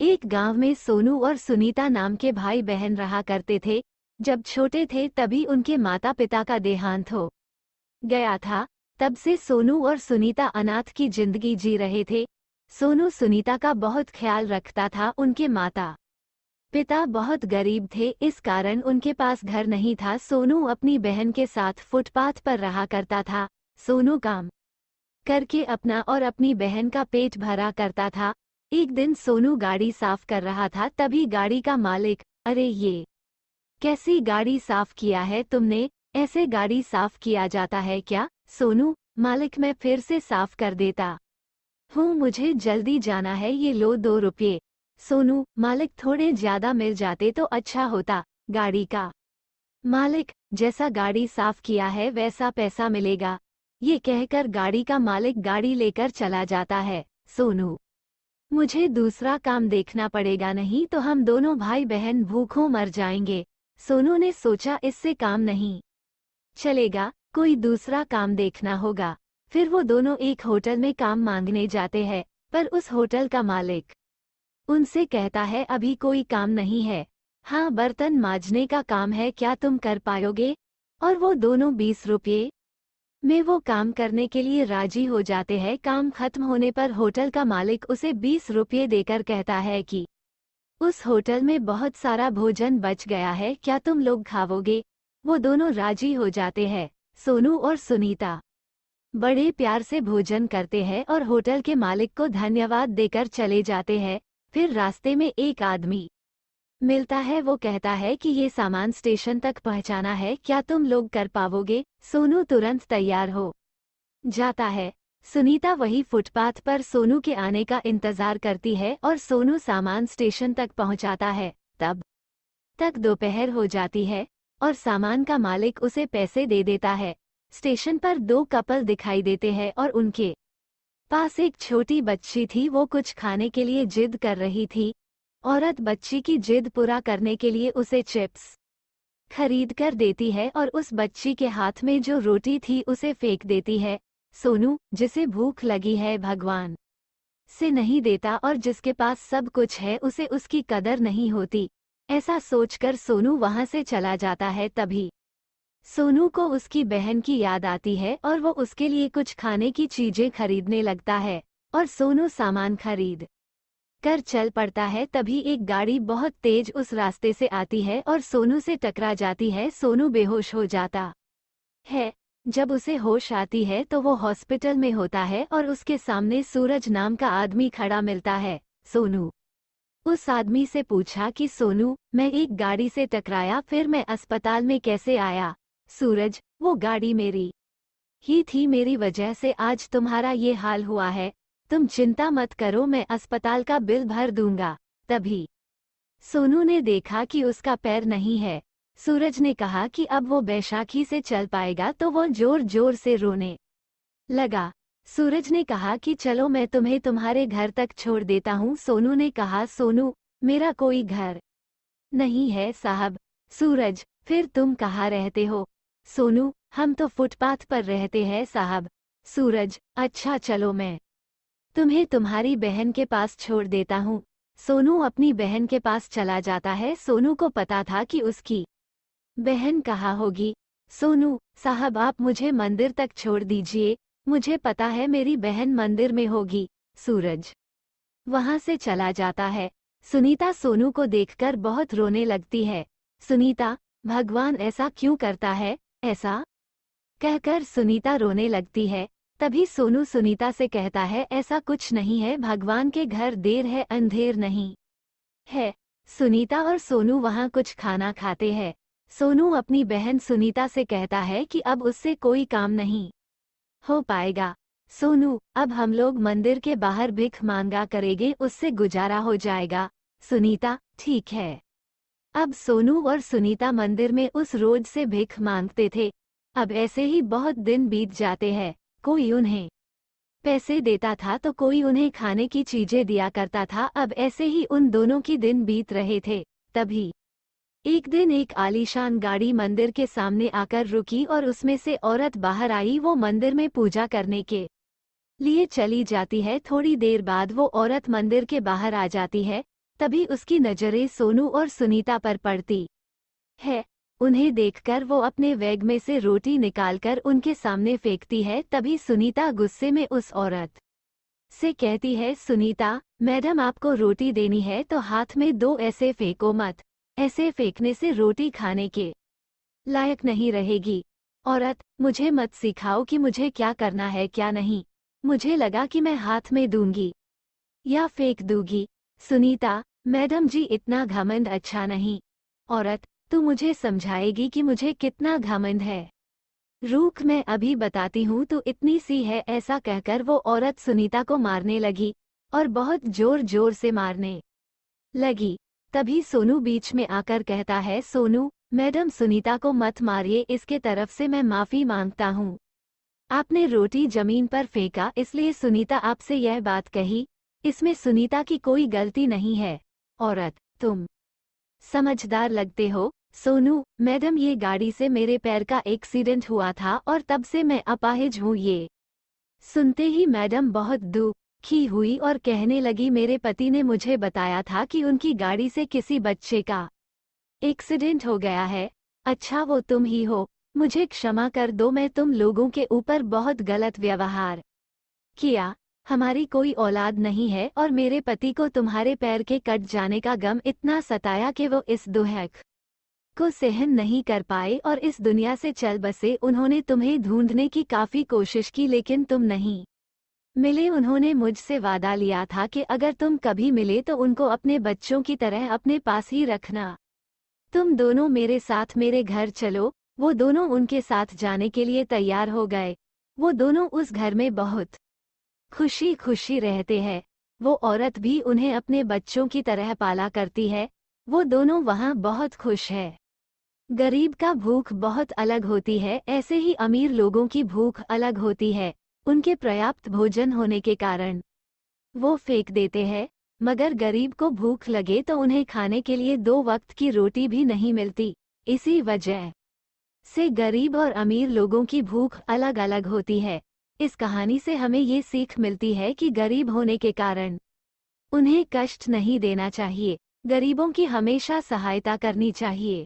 एक गांव में सोनू और सुनीता नाम के भाई बहन रहा करते थे। जब छोटे थे तभी उनके माता पिता का देहांत हो गया था। तब से सोनू और सुनीता अनाथ की जिंदगी जी रहे थे। सोनू सुनीता का बहुत ख्याल रखता था। उनके माता पिता बहुत गरीब थे, इस कारण उनके पास घर नहीं था। सोनू अपनी बहन के साथ फुटपाथ पर रहा करता था। सोनू काम करके अपना और अपनी बहन का पेट भरा करता था। एक दिन सोनू गाड़ी साफ कर रहा था, तभी गाड़ी का मालिक, अरे ये कैसी गाड़ी साफ किया है तुमने, ऐसे गाड़ी साफ किया जाता है क्या? सोनू, मालिक मैं फिर से साफ कर देता हूँ, मुझे जल्दी जाना है, ये लो 2 रुपये। सोनू, मालिक थोड़े ज्यादा मिल जाते तो अच्छा होता। गाड़ी का मालिक, जैसा गाड़ी साफ किया है वैसा पैसा मिलेगा। ये कहकर गाड़ी का मालिक गाड़ी लेकर चला जाता है। सोनू, मुझे दूसरा काम देखना पड़ेगा, नहीं तो हम दोनों भाई बहन भूखों मर जाएंगे। सोनू ने सोचा इससे काम नहीं चलेगा, कोई दूसरा काम देखना होगा। फिर वो दोनों एक होटल में काम मांगने जाते हैं, पर उस होटल का मालिक उनसे कहता है अभी कोई काम नहीं है। हाँ, बर्तन मांजने का काम है, क्या तुम कर पाओगे? और वो दोनों 20 रुपये में वो काम करने के लिए राजी हो जाते हैं। काम खत्म होने पर होटल का मालिक उसे 20 रुपये देकर कहता है कि उस होटल में बहुत सारा भोजन बच गया है, क्या तुम लोग खाओगे? वो दोनों राजी हो जाते हैं। सोनू और सुनीता बड़े प्यार से भोजन करते हैं और होटल के मालिक को धन्यवाद देकर चले जाते हैं। फिर रास्ते में एक आदमी मिलता है, वो कहता है कि ये सामान स्टेशन तक पहुंचाना है, क्या तुम लोग कर पाओगे? सोनू तुरंत तैयार हो जाता है। सुनीता वही फुटपाथ पर सोनू के आने का इंतजार करती है और सोनू सामान स्टेशन तक पहुंचाता है। तब तक दोपहर हो जाती है और सामान का मालिक उसे पैसे दे देता है। स्टेशन पर 2 कपल दिखाई देते हैं और उनके पास एक छोटी बच्ची थी। वो कुछ खाने के लिए जिद कर रही थी। औरत बच्ची की जिद पूरा करने के लिए उसे चिप्स खरीद कर देती है और उस बच्ची के हाथ में जो रोटी थी उसे फेंक देती है। सोनू, जिसे भूख लगी है भगवान से नहीं देता और जिसके पास सब कुछ है उसे उसकी कदर नहीं होती, ऐसा सोचकर सोनू वहां से चला जाता है। तभी सोनू को उसकी बहन की याद आती है और वो उसके लिए कुछ खाने की चीजें खरीदने लगता है और सोनू सामान खरीद कर चल पड़ता है। तभी एक गाड़ी बहुत तेज उस रास्ते से आती है और सोनू से टकरा जाती है। सोनू बेहोश हो जाता है। जब उसे होश आती है तो वो हॉस्पिटल में होता है और उसके सामने सूरज नाम का आदमी खड़ा मिलता है। सोनू उस आदमी से पूछा कि सोनू, मैं एक गाड़ी से टकराया, फिर मैं अस्पताल में कैसे आया? सूरज, वो गाड़ी मेरी ही थी, मेरी वजह से आज तुम्हारा ये हाल हुआ है। तुम चिंता मत करो, मैं अस्पताल का बिल भर दूंगा। तभी सोनू ने देखा कि उसका पैर नहीं है। सूरज ने कहा कि अब वो बैसाखी से चल पाएगा, तो वो जोर जोर से रोने लगा। सूरज ने कहा कि चलो मैं तुम्हें तुम्हारे घर तक छोड़ देता हूँ। सोनू ने कहा, सोनू, मेरा कोई घर नहीं है साहब। सूरज, फिर तुम कहाँ रहते हो? सोनू, हम तो फुटपाथ पर रहते हैं साहब। सूरज, अच्छा चलो मैं तुम्हें तुम्हारी बहन के पास छोड़ देता हूँ। सोनू अपनी बहन के पास चला जाता है। सोनू को पता था कि उसकी बहन कहाँ होगी। सोनू साहब, आप मुझे मंदिर तक छोड़ दीजिए, मुझे पता है मेरी बहन मंदिर में होगी। सूरज वहां से चला जाता है। सुनीता सोनू को देखकर बहुत रोने लगती है। सुनीता, भगवान ऐसा क्यों करता है? ऐसा कहकर सुनीता रोने लगती है। तभी सोनू सुनीता से कहता है, ऐसा कुछ नहीं है, भगवान के घर देर है अंधेर नहीं है। सुनीता और सोनू वहां कुछ खाना खाते हैं। सोनू अपनी बहन सुनीता से कहता है कि अब उससे कोई काम नहीं हो पाएगा। सोनू, अब हम लोग मंदिर के बाहर भिख मांगा करेंगे, उससे गुजारा हो जाएगा। सुनीता, ठीक है। अब सोनू और सुनीता मंदिर में उस रोज से भिख मांगते थे। अब ऐसे ही बहुत दिन बीत जाते हैं। कोई उन्हें पैसे देता था तो कोई उन्हें खाने की चीजें दिया करता था। अब ऐसे ही उन दोनों की दिन बीत रहे थे। तभी एक दिन एक आलीशान गाड़ी मंदिर के सामने आकर रुकी और उसमें से औरत बाहर आई। वो मंदिर में पूजा करने के लिए चली जाती है। थोड़ी देर बाद वो औरत मंदिर के बाहर आ जाती है। तभी उसकी नजरें सोनू और सुनीता पर पड़ती है। उन्हें देखकर वो अपने बैग में से रोटी निकालकर उनके सामने फेंकती है। तभी सुनीता गुस्से में उस औरत से कहती है, सुनीता मैडम आपको रोटी देनी है तो हाथ में दो, ऐसे फेंको मत, ऐसे फेंकने से रोटी खाने के लायक नहीं रहेगी। औरत, मुझे मत सिखाओ कि मुझे क्या करना है क्या नहीं, मुझे लगा कि मैं हाथ में दूंगी या फेंक दूंगी। सुनीता, मैडम जी इतना घमंड अच्छा नहीं। औरत, तू मुझे समझाएगी कि मुझे कितना घमंड है? रुक, मैं अभी बताती हूँ, तू इतनी सी है। ऐसा कहकर वो औरत सुनीता को मारने लगी और बहुत जोर जोर से मारने लगी। तभी सोनू बीच में आकर कहता है, सोनू मैडम सुनीता को मत मारिए, इसके तरफ से मैं माफी मांगता हूँ। आपने रोटी जमीन पर फेंका इसलिए सुनीता आपसे यह बात कही, इसमें सुनीता की कोई गलती नहीं है। औरत, तुम समझदार लगते हो। सोनू, मैडम ये गाड़ी से मेरे पैर का एक्सीडेंट हुआ था और तब से मैं अपाहिज हूँ। ये सुनते ही मैडम बहुत दुखी हुई और कहने लगी, मेरे पति ने मुझे बताया था कि उनकी गाड़ी से किसी बच्चे का एक्सीडेंट हो गया है। अच्छा वो तुम ही हो, मुझे क्षमा कर दो, मैं तुम लोगों के ऊपर बहुत गलत व्यवहार किया। हमारी कोई औलाद नहीं है और मेरे पति को तुम्हारे पैर के कट जाने का गम इतना सताया कि वो इस दुख को सहन नहीं कर पाए और इस दुनिया से चल बसे। उन्होंने तुम्हें ढूंढने की काफी कोशिश की लेकिन तुम नहीं मिले। उन्होंने मुझसे वादा लिया था कि अगर तुम कभी मिले तो उनको अपने बच्चों की तरह अपने पास ही रखना। तुम दोनों मेरे साथ मेरे घर चलो। वो दोनों उनके साथ जाने के लिए तैयार हो गए। वो दोनों उस घर में बहुत खुशी खुशी रहते हैं। वो औरत भी उन्हें अपने बच्चों की तरह पाला करती है। वो दोनों वहाँ बहुत खुश है। गरीब का भूख बहुत अलग होती है, ऐसे ही अमीर लोगों की भूख अलग होती है। उनके पर्याप्त भोजन होने के कारण वो फेंक देते हैं, मगर गरीब को भूख लगे तो उन्हें खाने के लिए 2 वक्त की रोटी भी नहीं मिलती। इसी वजह से गरीब और अमीर लोगों की भूख अलग अलग होती है। इस कहानी से हमें ये सीख मिलती है कि गरीब होने के कारण उन्हें कष्ट नहीं देना चाहिए। गरीबों की हमेशा सहायता करनी चाहिए।